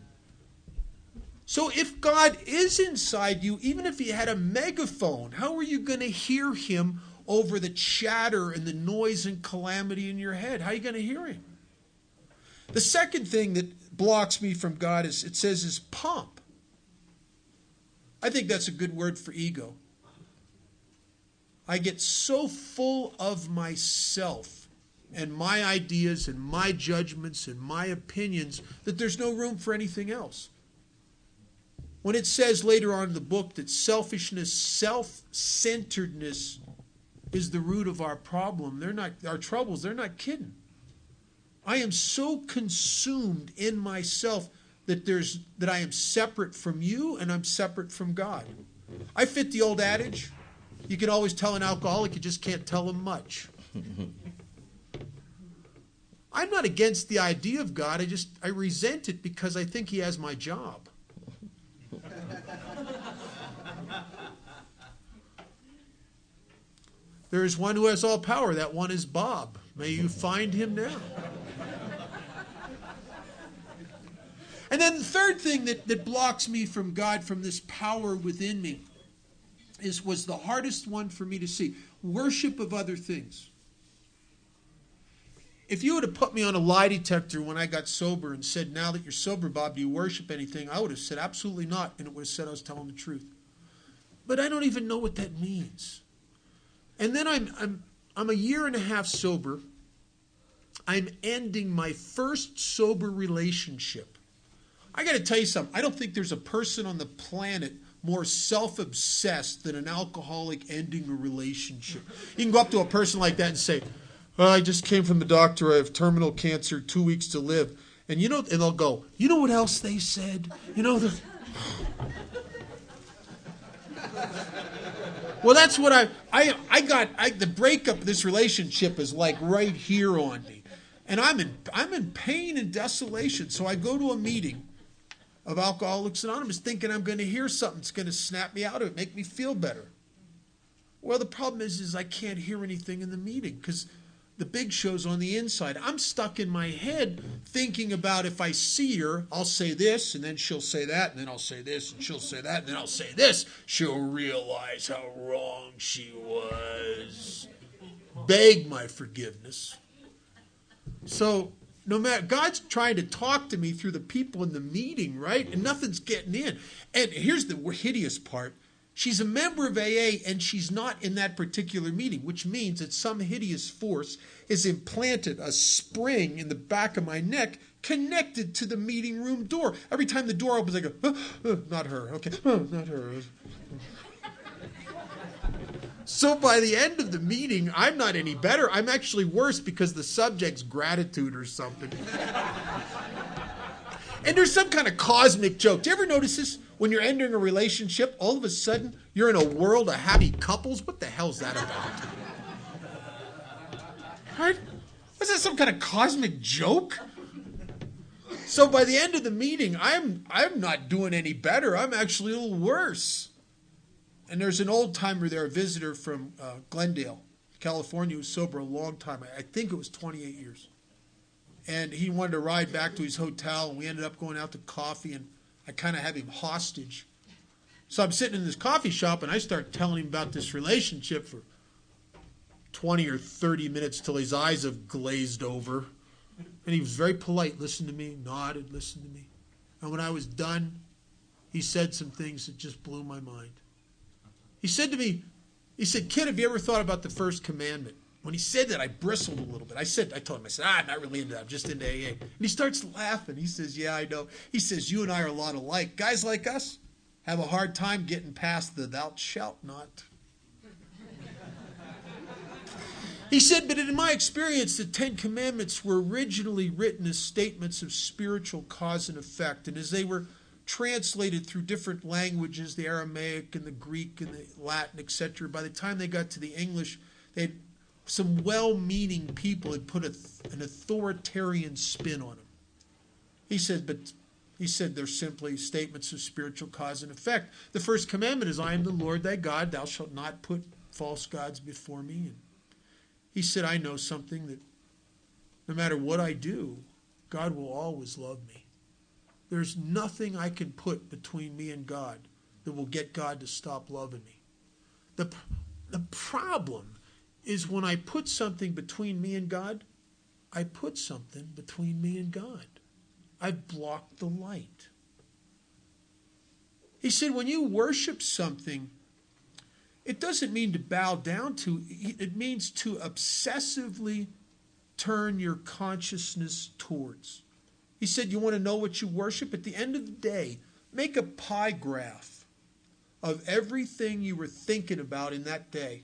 So if God is inside you, even if he had a megaphone, how are you going to hear him over the chatter and the noise and calamity in your head? How are you going to hear him? The second thing that blocks me from God is pomp. I think that's a good word for ego. I get so full of myself and my ideas and my judgments and my opinions that there's no room for anything else. When it says later on in the book that selfishness, self-centeredness is the root of our problem, our troubles, they're not kidding. I am so consumed in myself that I am separate from you and I'm separate from God. I fit the old adage, you can always tell an alcoholic, you just can't tell him much. I'm not against the idea of God, I resent it because I think he has my job. There is one who has all power. That one is Bob. May you find him now. And then the third thing that blocks me from God, from this power within me, was the hardest one for me to see. Worship of other things. If you would have put me on a lie detector when I got sober and said, now that you're sober, Bob, do you worship anything? I would have said, absolutely not, and it would have said I was telling the truth. But I don't even know what that means. And then I'm a year and a half sober. I'm ending my first sober relationship. I got to tell you something. I don't think there's a person on the planet more self-obsessed than an alcoholic ending a relationship. You can go up to a person like that and say, well, I just came from the doctor. I have terminal cancer, 2 weeks to live. And and they'll go, you know what else they said? Well, that's what I got. The breakup of this relationship is like right here on me. And I'm in pain and desolation. So I go to a meeting of Alcoholics Anonymous thinking I'm going to hear something that's going to snap me out of it, make me feel better. Well, the problem is I can't hear anything in the meeting because the big show's on the inside. I'm stuck in my head thinking about if I see her, I'll say this, and then she'll say that, and then I'll say this, and she'll say that, and then I'll say this. She'll realize how wrong she was. Beg my forgiveness. So no matter, God's trying to talk to me through the people in the meeting, right? And nothing's getting in. And here's the hideous part. She's a member of AA and she's not in that particular meeting, which means that some hideous force has implanted a spring in the back of my neck connected to the meeting room door. Every time the door opens, I go, not her. Okay, not her. So by the end of the meeting, I'm not any better. I'm actually worse because the subject's gratitude or something. And there's some kind of cosmic joke. Do you ever notice this? When you're entering a relationship, all of a sudden, you're in a world of happy couples. What the hell's that about? Right? Was that some kind of cosmic joke? So by the end of the meeting, I'm not doing any better. I'm actually a little worse. And there's an old timer there, a visitor from Glendale, California, who was sober a long time. I think it was 28 years. And he wanted to ride back to his hotel, and we ended up going out to coffee, and I kind of have him hostage. So I'm sitting in this coffee shop, and I start telling him about this relationship for 20 or 30 minutes till his eyes have glazed over. And he was very polite, listened to me, nodded, listened to me. And when I was done, he said some things that just blew my mind. He said to me, kid, have you ever thought about the first commandment? When he said that, I bristled a little bit. I told him, I'm not really into that. I'm just into AA. And he starts laughing. He says, yeah, I know. He says, you and I are a lot alike. Guys like us have a hard time getting past the thou shalt not. He said, but in my experience, the 10 Commandments were originally written as statements of spiritual cause and effect. And as they were translated through different languages, the Aramaic and the Greek and the Latin, etc., by the time they got to the English, they had some well-meaning people had put an authoritarian spin on them. He said they're simply statements of spiritual cause and effect. The first commandment is, I am the Lord thy God, thou shalt not put false gods before me. And he said, I know something, that no matter what I do, God will always love me. There's nothing I can put between me and God that will get God to stop loving me. The problem is when I put something between me and God, I put something between me and God. I blocked the light. He said, when you worship something, it doesn't mean to bow down to, it means to obsessively turn your consciousness towards. He said, you want to know what you worship? At the end of the day, make a pie graph of everything you were thinking about in that day.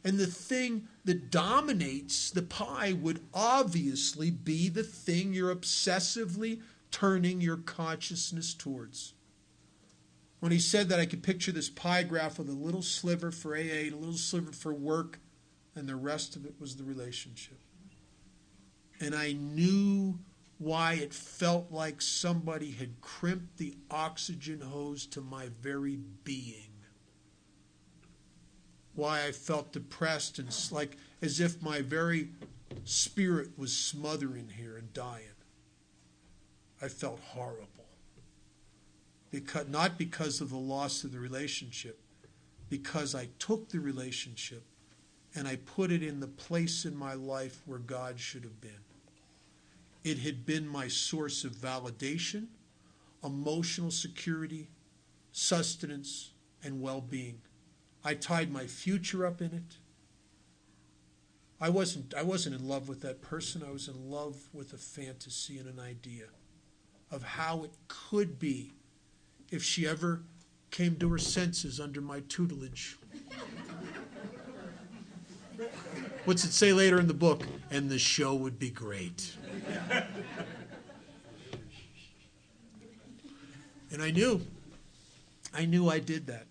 And the thing that dominates the pie would obviously be the thing you're obsessively turning your consciousness towards. When he said that, I could picture this pie graph with a little sliver for AA, and a little sliver for work, and the rest of it was the relationship. And I knew why it felt like somebody had crimped the oxygen hose to my very being. why I felt depressed and like as if my very spirit was smothering here and dying. I felt horrible. Not because of the loss of the relationship, because I took the relationship and I put it in the place in my life where God should have been. It had been my source of validation, emotional security, sustenance, and well-being. I tied my future up in it. I wasn't in love with that person. I was in love with a fantasy and an idea of how it could be if she ever came to her senses under my tutelage. What's it say later in the book? And the show would be great. And I knew I did that.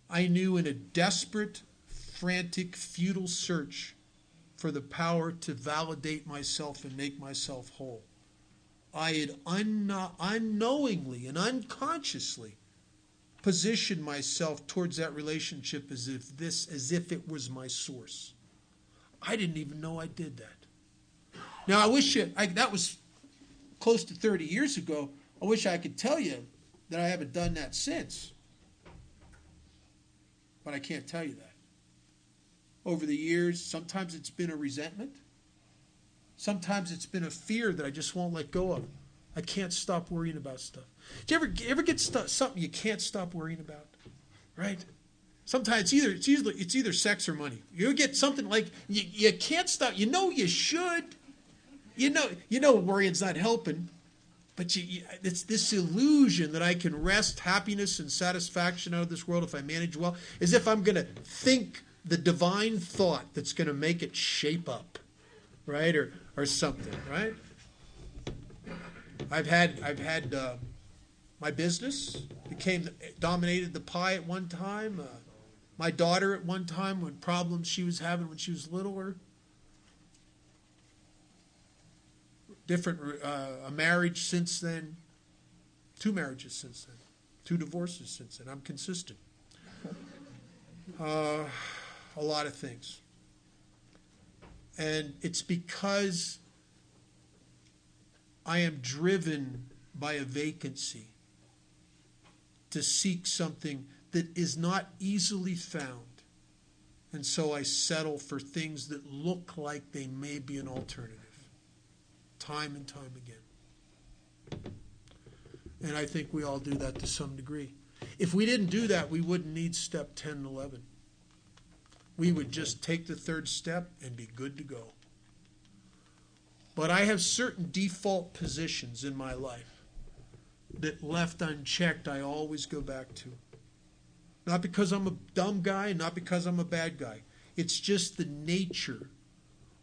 I knew in a desperate, frantic, futile search for the power to validate myself and make myself whole, I had unknowingly and unconsciously positioned myself towards that relationship as if it was my source. I didn't even know I did that. Now, I wish that was close to 30 years ago. I wish I could tell you that I haven't done that since. But I can't tell you that. Over the years, sometimes it's been a resentment. Sometimes it's been a fear that I just won't let go of. I can't stop worrying about stuff. Do you ever get something you can't stop worrying about? Right? Sometimes it's either sex or money. You get something like you can't stop. You know you should. You know worrying's not helping. But it's this illusion that I can wrest happiness and satisfaction out of this world if I manage well, as if I'm going to think the divine thought that's going to make it shape up, right, or something, right? I've had my business dominated the pie at one time. My daughter at one time, when problems she was having when she was littler. A marriage since then, 2 marriages since then, 2 divorces since then. I'm consistent. A lot of things. And it's because I am driven by a vacancy to seek something that is not easily found. And so I settle for things that look like they may be an alternative. Time and time again. And I think we all do that to some degree. If we didn't do that, we wouldn't need step 10 and 11. We would just take the 3rd step and be good to go. But I have certain default positions in my life that left unchecked I always go back to. Not because I'm a dumb guy, not because I'm a bad guy. It's just the nature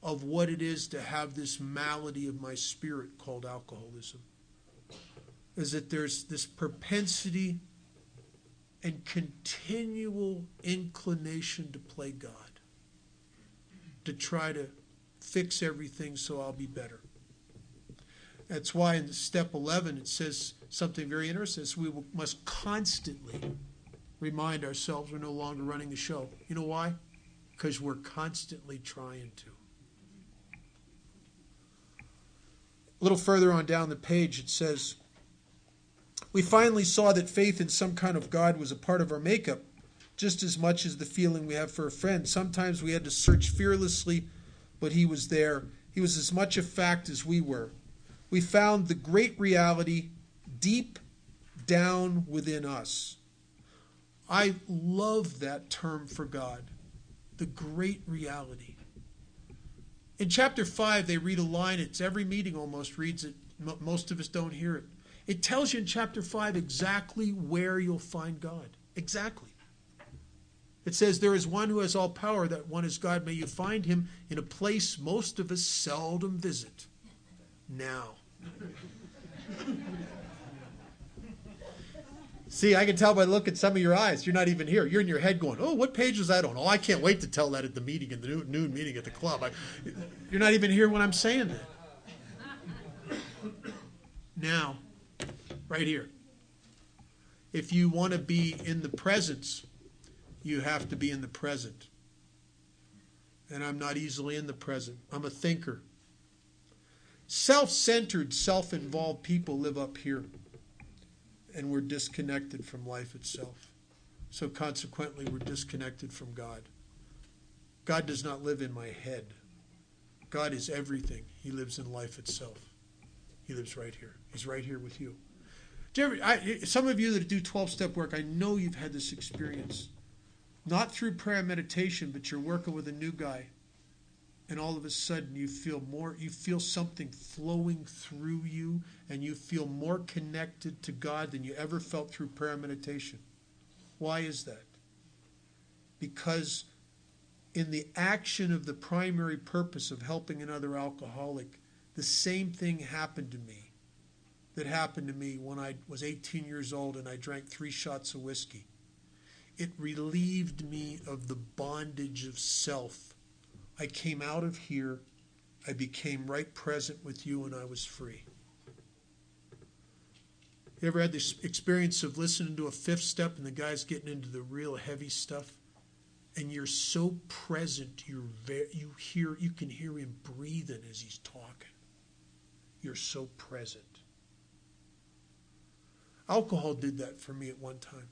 of what it is to have this malady of my spirit called alcoholism. Is that there's this propensity and continual inclination to play God, to try to fix everything so I'll be better. That's why in step 11 it says something very interesting. We must constantly remind ourselves we're no longer running the show. You know why? Because we're constantly trying to. A little further on down the page it says, we finally saw that faith in some kind of God was a part of our makeup, just as much as the feeling we have for a friend. Sometimes we had to search fearlessly, but he was there. He was as much a fact as we were. We found the great reality deep down within us. I love that term for God, the great reality. In chapter 5, they read a line. It's every meeting almost reads it. Most of us don't hear it. It tells you in chapter 5 exactly where you'll find God. Exactly. It says, there is one who has all power, that one is God. May you find him in a place most of us seldom visit. Now. See, I can tell by the look at some of your eyes. You're not even here. You're in your head going, oh, what page was that on? Oh, I can't wait to tell that at the meeting, in the noon meeting at the club. You're not even here when I'm saying that. Now, right here. If you want to be in the presence you have to be in the present. And I'm not easily in the present. I'm a thinker. Self-centered, self-involved people live up here. And we're disconnected from life itself. So consequently, we're disconnected from God. God does not live in my head. God is everything. He lives in life itself. He lives right here. He's right here with you. Some of you that do 12-step work, I know you've had this experience. Not through prayer and meditation, but you're working with a new guy. And all of a sudden you feel something flowing through you, and you feel more connected to God than you ever felt through prayer and meditation. Why is that? Because in the action of the primary purpose of helping another alcoholic, the same thing happened to me that happened to me when I was 18 years old and I drank 3 shots of whiskey. It relieved me of the bondage of self. I came out of here, I became right present with you, and I was free. You ever had this experience of listening to a 5th step and the guy's getting into the real heavy stuff? And you're so present, you can hear him breathing as he's talking. You're so present. Alcohol did that for me at one time.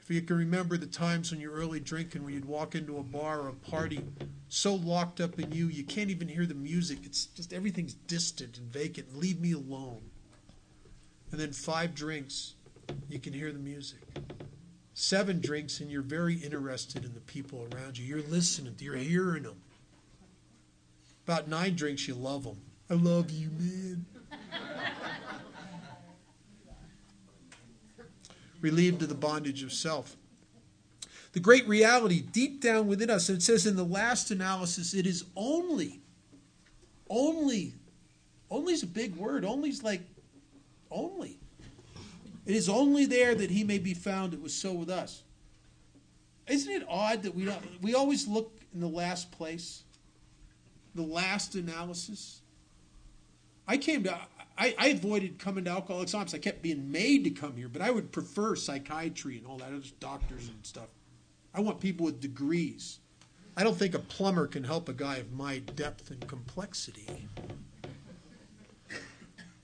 If you can remember the times when you're early drinking, when you'd walk into a bar or a party, so locked up in you, you can't even hear the music. It's just everything's distant and vacant. Leave me alone. And then 5 drinks, you can hear the music. 7 drinks, and you're very interested in the people around you. You're listening, you're hearing them. About 9 drinks, you love them. I love you, man. Relieved of the bondage of self. The great reality deep down within us, and it says in the last analysis, it is only is a big word. Only's like only. It is only there that he may be found. It was so with us. Isn't it odd that we always look in the last place, the last analysis? I avoided coming to Alcoholics Anonymous. I kept being made to come here, but I would prefer psychiatry and all that, other doctors and stuff. I want people with degrees. I don't think a plumber can help a guy of my depth and complexity.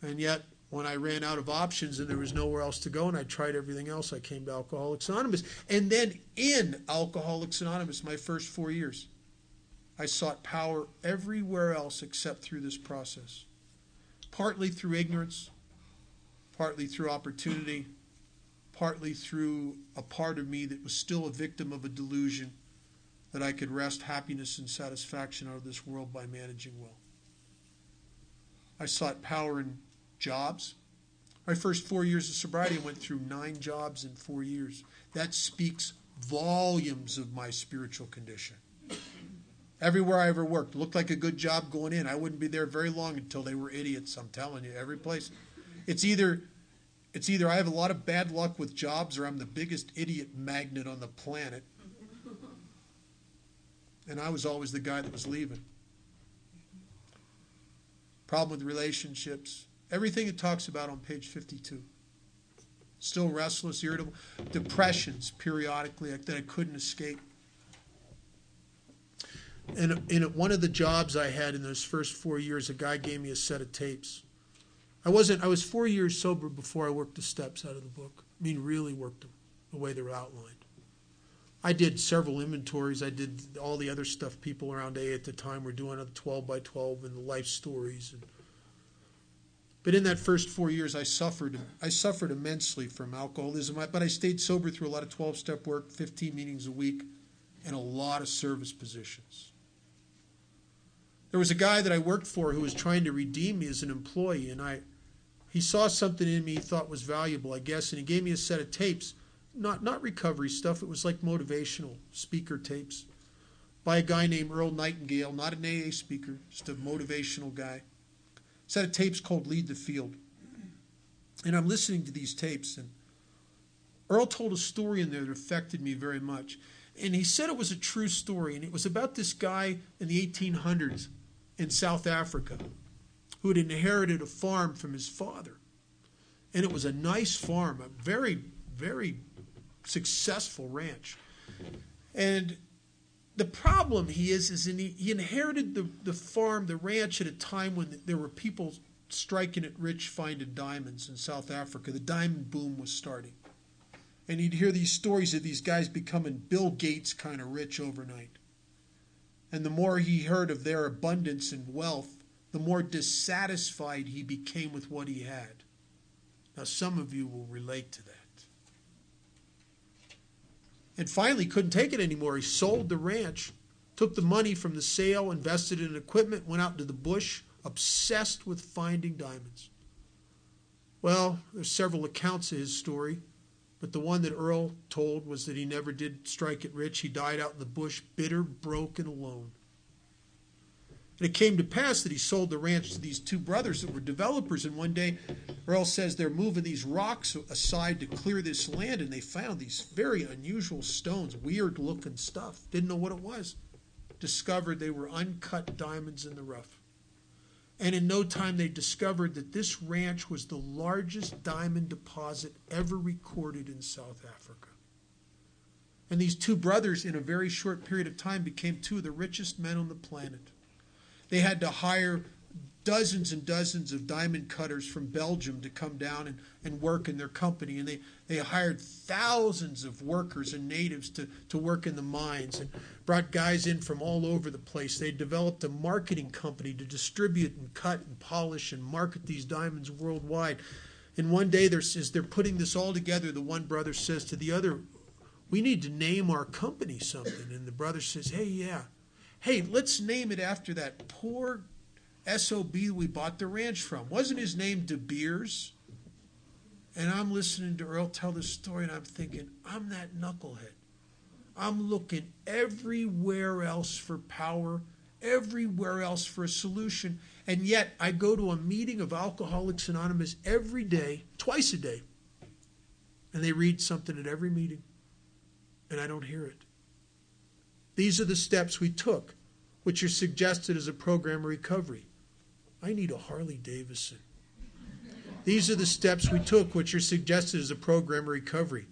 And yet, when I ran out of options and there was nowhere else to go and I tried everything else, I came to Alcoholics Anonymous. And then in Alcoholics Anonymous, my first 4 years, I sought power everywhere else except through this process. Partly through ignorance, partly through opportunity, partly through a part of me that was still a victim of a delusion that I could wrest happiness and satisfaction out of this world by managing well. I sought power in jobs. My first 4 years of sobriety, I went through 9 jobs in 4 years. That speaks volumes of my spiritual condition. Everywhere I ever worked, looked like a good job going in. I wouldn't be there very long until they were idiots, I'm telling you. Every place. It's either I have a lot of bad luck with jobs or I'm the biggest idiot magnet on the planet. And I was always the guy that was leaving. Problem with relationships. Everything it talks about on page 52. Still restless, irritable. Depressions periodically that I couldn't escape. In one of the jobs I had in those first 4 years, a guy gave me a set of tapes. I was 4 years sober before I worked the steps out of the book. I mean, really worked them the way they were outlined. I did several inventories. I did all the other stuff people around AA at the time were doing, the 12 by 12 and the life stories. But in that first 4 years, I suffered immensely from alcoholism. But I stayed sober through a lot of 12-step work, 15 meetings a week, and a lot of service positions. There was a guy that I worked for who was trying to redeem me as an employee, and he saw something in me he thought was valuable, I guess, and he gave me a set of tapes, not recovery stuff. It was like motivational speaker tapes by a guy named Earl Nightingale, not an AA speaker, just a motivational guy. A set of tapes called Lead the Field. And I'm listening to these tapes, and Earl told a story in there that affected me very much. And he said it was a true story, and it was about this guy in the 1800s in South Africa who had inherited a farm from his father. And it was a nice farm, a very, very successful ranch. And the problem he inherited the farm, the ranch, at a time when there were people striking it rich finding diamonds in South Africa. The diamond boom was starting. And he'd hear these stories of these guys becoming Bill Gates kind of rich overnight. And the more he heard of their abundance and wealth, the more dissatisfied he became with what he had. Now, some of you will relate to that. And finally, couldn't take it anymore. He sold the ranch, took the money from the sale, invested in equipment, went out into the bush, obsessed with finding diamonds. Well, there's several accounts of his story, but the one that Earl told was that he never did strike it rich. He died out in the bush, bitter, broke, and alone. And it came to pass that he sold the ranch to these two brothers that were developers. And one day, Earl says they're moving these rocks aside to clear this land, and they found these very unusual stones, weird-looking stuff. Didn't know what it was. Discovered they were uncut diamonds in the rough. And in no time, they discovered that this ranch was the largest diamond deposit ever recorded in South Africa. And these two brothers, in a very short period of time, became two of the richest men on the planet. They had to hire dozens and dozens of diamond cutters from Belgium to come down and work in their company. And they hired thousands of workers and natives to work in the mines and brought guys in from all over the place. They developed a marketing company to distribute and cut and polish and market these diamonds worldwide. And one day, as they're putting this all together, the one brother says to the other, "We need to name our company something." And the brother says, Hey, let's name it after that poor SOB we bought the ranch from. Wasn't his name De Beers? And I'm listening to Earl tell this story, and I'm thinking, I'm that knucklehead. I'm looking everywhere else for power, everywhere else for a solution, and yet I go to a meeting of Alcoholics Anonymous every day, twice a day, and they read something at every meeting, and I don't hear it. These are the steps we took, which are suggested as a program of recovery. I need a Harley Davidson. These are the steps we took, which are suggested as a program of recovery.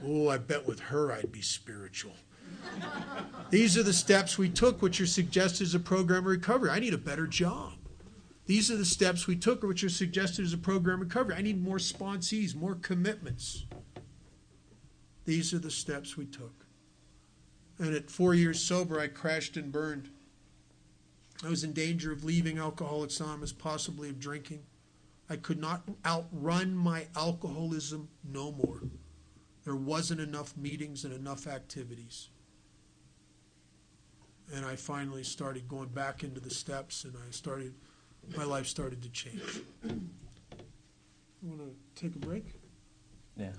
Oh, I bet with her I'd be spiritual. These are the steps we took, which are suggested as a program of recovery. I need a better job. These are the steps we took, which are suggested as a program of recovery. I need more sponsees, more commitments. These are the steps we took. And at 4 years sober, I crashed and burned. I was in danger of leaving Alcoholics Anonymous, possibly of drinking. I could not outrun my alcoholism no more. There wasn't enough meetings and enough activities. And I finally started going back into the steps, and my life started to change. You want to take a break? Yeah.